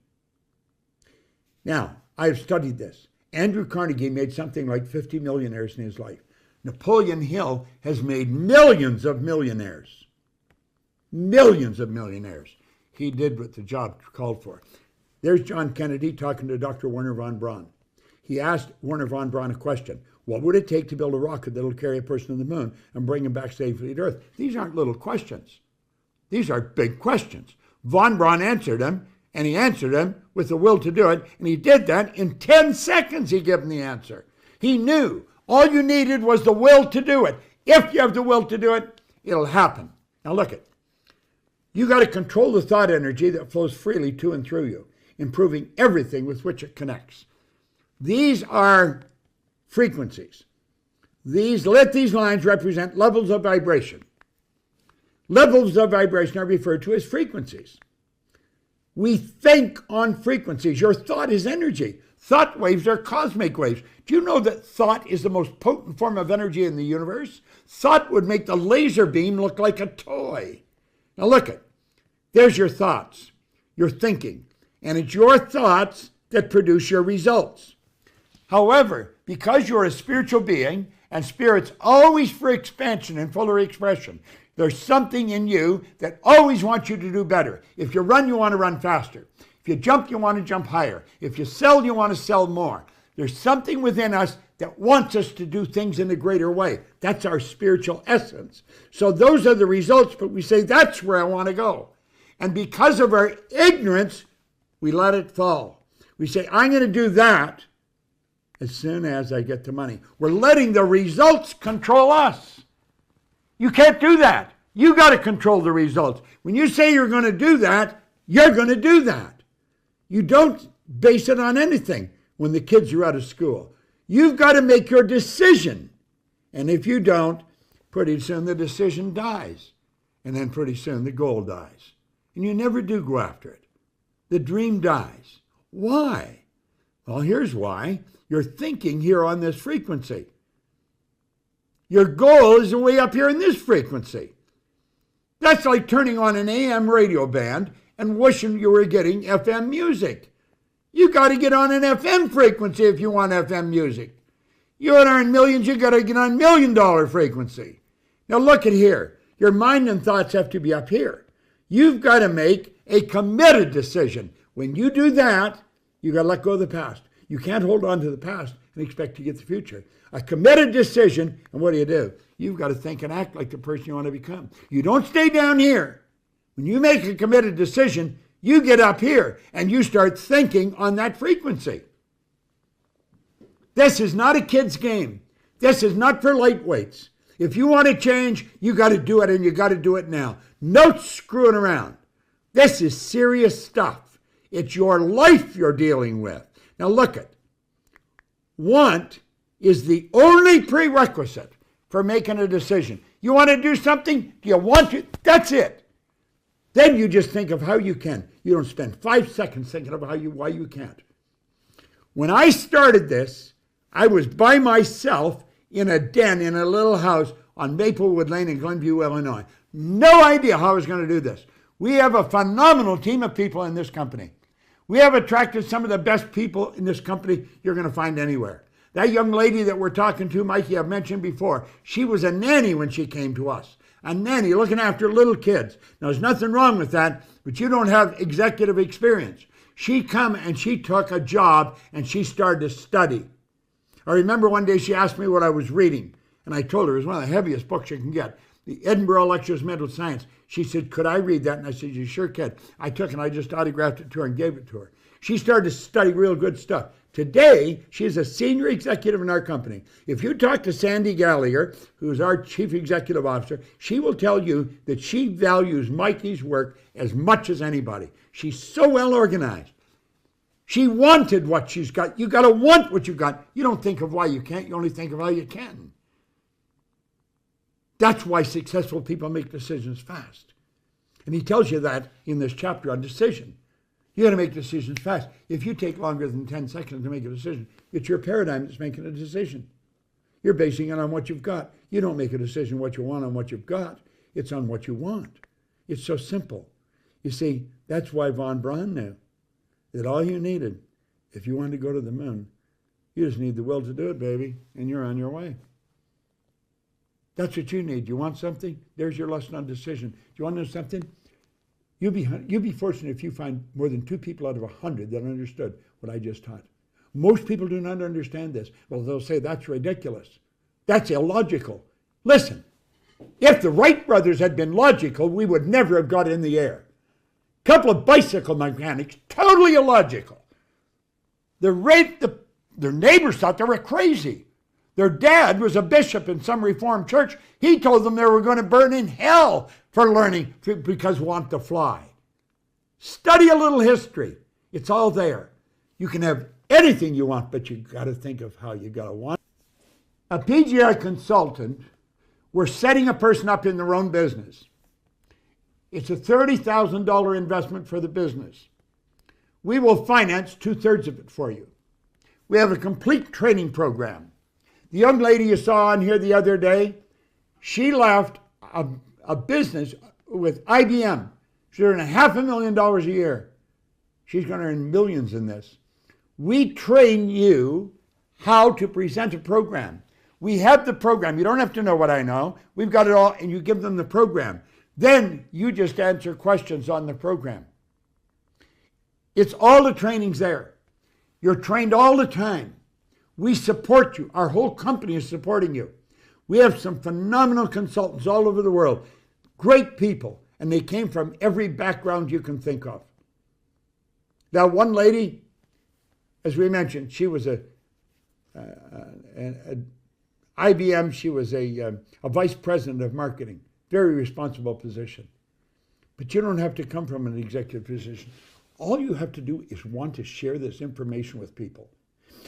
Now, I've studied this. Andrew Carnegie made something like 50 millionaires in his life. Napoleon Hill has made millions of millionaires. Millions of millionaires. He did what the job called for. There's John Kennedy talking to Dr. Wernher von Braun. He asked Wernher von Braun a question. What would it take to build a rocket that will carry a person to the moon and bring him back safely to Earth? These aren't little questions. These are big questions. Von Braun answered them, and he answered them with the will to do it, and he did that in 10 seconds. He gave him the answer. He knew All you needed was the will to do it. If you have the will to do it, it'll happen. Now look it. You got to control the thought energy that flows freely to and through you, improving everything with which it connects. These are frequencies. Let these lines represent levels of vibration. Levels of vibration are referred to as frequencies. We think on frequencies. Your thought is energy. Thought waves are cosmic waves. Do you know that thought is the most potent form of energy in the universe? Thought would make the laser beam look like a toy. Now look it. There's your thoughts, your thinking, and it's your thoughts that produce your results. However, because you're a spiritual being, and spirit's always for expansion and fuller expression, there's something in you that always wants you to do better. If you run, you want to run faster. If you jump, you want to jump higher. If you sell, you want to sell more. There's something within us that wants us to do things in a greater way. That's our spiritual essence. So those are the results, but we say, that's where I want to go. And because of our ignorance, we let it fall. We say, I'm going to do that as soon as I get the money. We're letting the results control us. You can't do that. You got to control the results. When you say you're going to do that, you're going to do that. You don't base it on anything when the kids are out of school. You've got to make your decision. And if you don't, pretty soon the decision dies. And then pretty soon the goal dies. And you never do go after it. The dream dies. Why? Well, here's why. You're thinking here on this frequency. Your goal is way up here in this frequency. That's like turning on an AM radio band and wishing you were getting FM music. You got to get on an FM frequency if you want FM music. You want to earn millions, you got to get on $1 million frequency. Now look at here. Your mind and thoughts have to be up here. You've got to make a committed decision. When you do that, you got to let go of the past. You can't hold on to the past and expect to get the future. A committed decision, and what do? You've got to think and act like the person you want to become. You don't stay down here. When you make a committed decision, you get up here and you start thinking on that frequency. This is not a kid's game. This is not for lightweights. If you want to change, you got to do it, and you got to do it now. No screwing around. This is serious stuff. It's your life you're dealing with. Now look it. Want is the only prerequisite for making a decision. You want to do something? Do you want to? That's it. Then you just think of how you can. You don't spend 5 seconds thinking of why you can't. When I started this, I was by myself in a den in a little house on Maplewood Lane in Glenview, Illinois. No idea how I was going to do this. We have a phenomenal team of people in this company. We have attracted some of the best people in this company you're going to find anywhere. That young lady that we're talking to, Mikey, I've mentioned before, she was a nanny when she came to us. A nanny looking after little kids. Now, there's nothing wrong with that, but you don't have executive experience. She come and she took a job and she started to study. I remember one day she asked me what I was reading, and I told her it was one of the heaviest books you can get, the Edinburgh Lectures of Mental Science. She said, could I read that? And I said, you sure can. I took it and I just autographed it to her and gave it to her. She started to study real good stuff. Today, she's a senior executive in our company. If you talk to Sandy Gallagher, who's our chief executive officer, she will tell you that she values Mikey's work as much as anybody. She's so well organized. She wanted what she's got. You got to want what you got. You don't think of why you can't. You only think of how you can. That's why successful people make decisions fast. And he tells you that in this chapter on decision. You got to make decisions fast. If you take longer than 10 seconds to make a decision, it's your paradigm that's making a decision. You're basing it on what you've got. You don't make a decision what you want on what you've got. It's on what you want. It's so simple. You see, that's why von Braun knew that all you needed, if you wanted to go to the moon, you just need the will to do it, baby, and you're on your way. That's what you need. You want something? There's your lesson on decision. Do you want to know something? You'll be fortunate if you find more than 2 people out of 100 that understood what I just taught. Most people do not understand this. Well, they'll say, that's ridiculous. That's illogical. Listen, if the Wright brothers had been logical, we would never have got in the air. A couple of bicycle mechanics, totally illogical. Their neighbors thought they were crazy. Their dad was a bishop in some Reformed church. He told them they were going to burn in hell for learning because want to fly. Study a little history. It's all there. You can have anything you want, but you got to think of how you got to want. A PGI consultant, we're setting a person up in their own business. It's a $30,000 investment for the business. We will finance 2/3 of it for you. We have a complete training program. The young lady you saw on here the other day, she left a business with IBM. She's earning $500,000 a year. She's going to earn millions in this. We train you how to present a program. We have the program. You don't have to know what I know. We've got it all, and you give them the program. Then you just answer questions on the program. It's all the training's there. You're trained all the time. We support you. Our whole company is supporting you. We have some phenomenal consultants all over the world. Great people. And they came from every background you can think of. That one lady, as we mentioned, she was IBM, she was a vice president of marketing. Very responsible position. But you don't have to come from an executive position. All you have to do is want to share this information with people.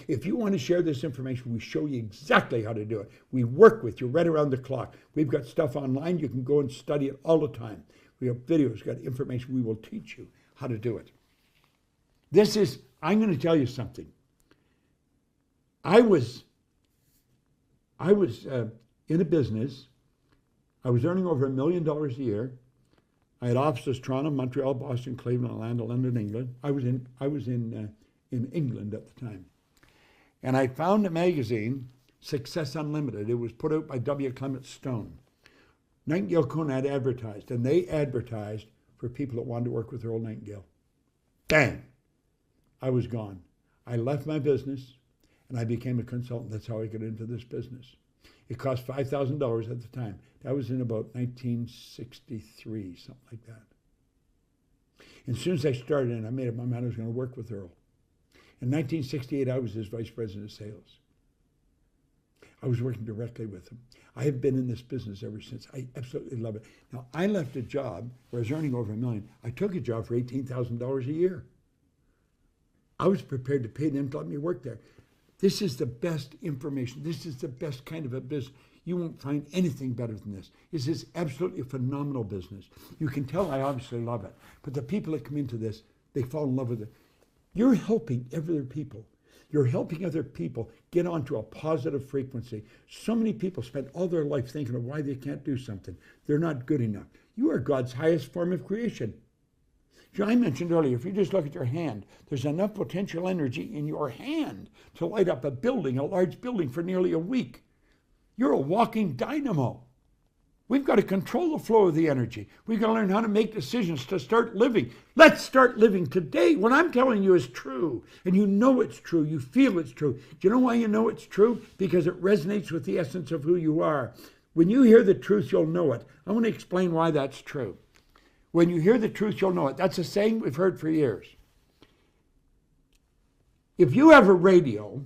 If you want to share this information, we show you exactly how to do it. We work with you right around the clock. We've got stuff online. You can go and study it all the time. We have videos, we've got information. We will teach you how to do it. I'm going to tell you something. I was in a business. I was earning over $1 million a year. I had offices Toronto, Montreal, Boston, Cleveland, Atlanta, London, England. I was in England at the time. And I found a magazine, Success Unlimited. It was put out by W. Clement Stone. Nightingale Conant advertised, and they advertised for people that wanted to work with Earl Nightingale. Bang! I was gone. I left my business, and I became a consultant. That's how I got into this business. It cost $5,000 at the time. That was in about 1963, something like that. And as soon as I started, and I made up my mind I was going to work with Earl. In 1968, I was his vice president of sales. I was working directly with him. I have been in this business ever since. I absolutely love it. Now, I left a job where I was earning over $1 million. I took a job for $18,000 a year. I was prepared to pay them to let me work there. This is the best information. This is the best kind of a business. You won't find anything better than this. This is absolutely a phenomenal business. You can tell I obviously love it. But the people that come into this, they fall in love with it. You're helping other people. You're helping other people get onto a positive frequency. So many people spend all their life thinking of why they can't do something. They're not good enough. You are God's highest form of creation. I mentioned earlier, if you just look at your hand, there's enough potential energy in your hand to light up a building, a large building, for nearly a week. You're a walking dynamo. We've got to control the flow of the energy. We've got to learn how to make decisions to start living. Let's start living today. What I'm telling you is true, and you know it's true. You feel it's true. Do you know why you know it's true? Because it resonates with the essence of who you are. When you hear the truth, you'll know it. I want to explain why that's true. When you hear the truth, you'll know it. That's a saying we've heard for years. If you have a radio,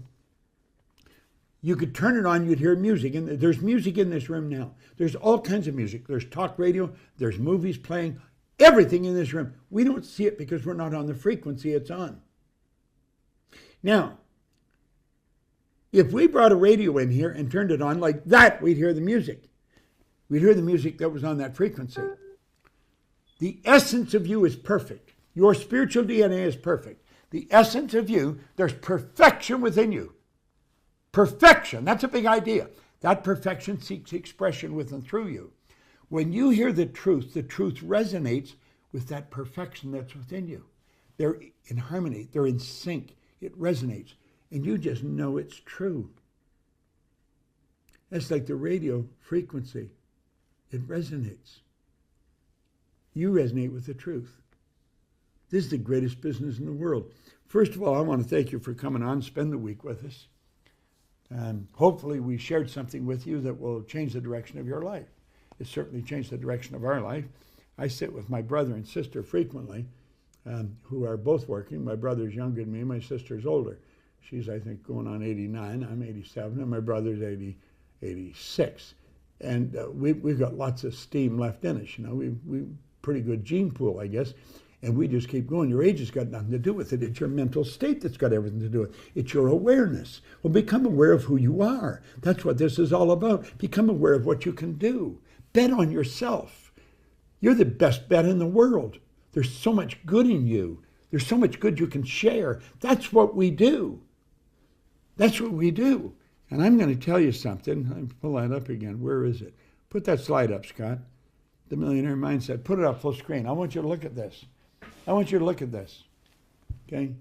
you could turn it on, you'd hear music. And there's music in this room now. There's all kinds of music. There's talk radio, there's movies playing, everything in this room. We don't see it because we're not on the frequency it's on. Now, if we brought a radio in here and turned it on like that, we'd hear the music. We'd hear the music that was on that frequency. The essence of you is perfect. Your spiritual DNA is perfect. The essence of you, there's perfection within you. Perfection, that's a big idea. That perfection seeks expression with and through you. When you hear the truth resonates with that perfection that's within you. They're in harmony, they're in sync, it resonates, and you just know it's true. That's like the radio frequency. It resonates. You resonate with the truth. This is the greatest business in the world. First of all, I want to thank you for coming on, spend the week with us. Hopefully we shared something with you that will change the direction of your life. It certainly changed the direction of our life. I sit with my brother and sister frequently, who are both working. My brother's younger than me, my sister's older. She's, I think, going on 89. I'm 87, and my brother's 86. And we've got lots of steam left in us. You know, we pretty good gene pool, I guess. And we just keep going. Your age has got nothing to do with it. It's your mental state that's got everything to do with it. It's your awareness. Well, become aware of who you are. That's what this is all about. Become aware of what you can do. Bet on yourself. You're the best bet in the world. There's so much good in you. There's so much good you can share. That's what we do. That's what we do. And I'm going to tell you something. I'll pull that up again. Where is it? Put that slide up, Scott. The Millionaire Mindset. Put it up full screen. I want you to look at this. I want you to look at this. Okay?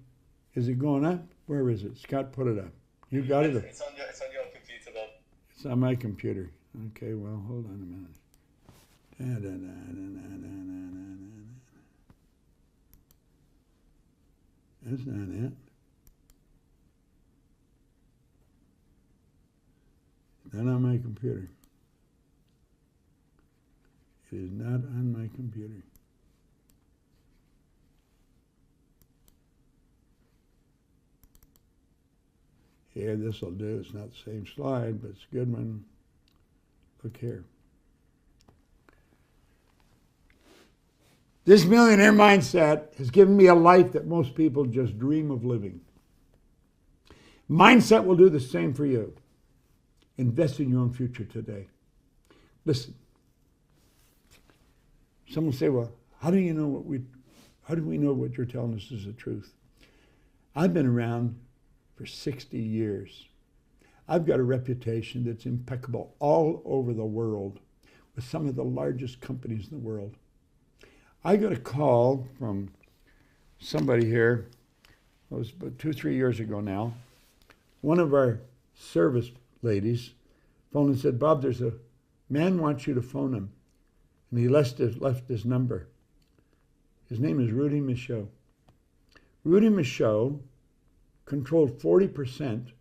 Is it going up? Where is it? Scott, put it up. You got it? It's on your computer, Bob. It's on my computer. Okay, well, hold on a minute. That's not it. Not on my computer. It is not on my computer. Here, this will do. It's not the same slide, but it's a good one. Look here. This millionaire mindset has given me a life that most people just dream of living. Mindset will do the same for you. Invest in your own future today. Listen. Someone say, well, how do we know what you're telling us is the truth? I've been around for 60 years. I've got a reputation that's impeccable all over the world with some of the largest companies in the world. I got a call from somebody here, it was about 2-3 years ago now. One of our service ladies phoned and said, Bob, there's a man wants you to phone him. And he left his number. His name is Rudy Michaud. Rudy Michaud controlled 40%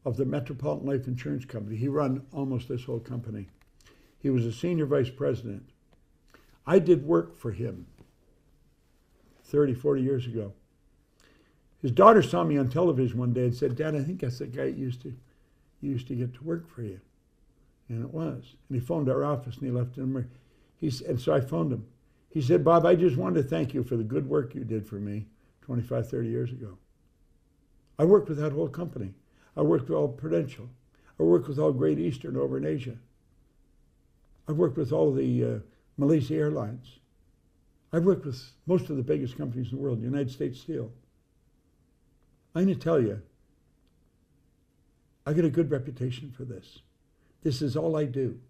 of the Metropolitan Life Insurance Company. He ran almost this whole company. He was a senior vice president. I did work for him 30, 40 years ago. His daughter saw me on television one day and said, Dad, I think that's the guy you used to get to work for you. And it was. And he phoned our office and he left a number. And so I phoned him. He said, Bob, I just wanted to thank you for the good work you did for me 25, 30 years ago. I worked with that whole company. I worked with all Prudential. I worked with all Great Eastern over in Asia. I worked with all the Malaysia Airlines. I've worked with most of the biggest companies in the world, United States Steel. I'm going to tell you, I got a good reputation for this. This is all I do.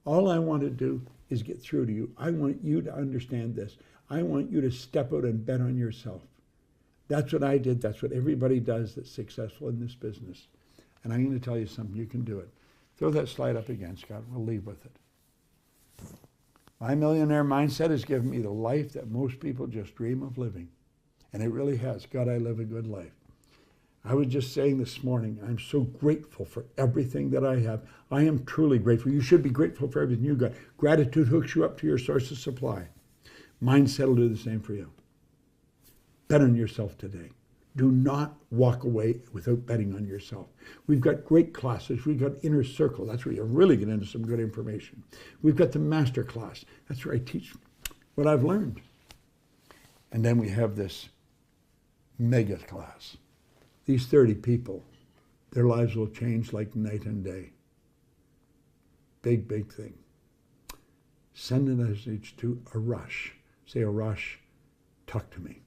All I want to do is get through to you. I want you to understand this. I want you to step out and bet on yourself. That's what I did. That's what everybody does that's successful in this business. And I'm going to tell you something. You can do it. Throw that slide up again, Scott. We'll leave with it. My millionaire mindset has given me the life that most people just dream of living. And it really has. God, I live a good life. I was just saying this morning, I'm so grateful for everything that I have. I am truly grateful. You should be grateful for everything you got. Gratitude hooks you up to your source of supply. Mindset will do the same for you. Bet on yourself today. Do not walk away without betting on yourself. We've got great classes. We've got Inner Circle. That's where you really get into some good information. We've got the Master Class. That's where I teach what I've learned. And then we have this mega class. These 30 people, their lives will change like night and day. Big, big thing. Send a message to Arash. Say, Arash, talk to me.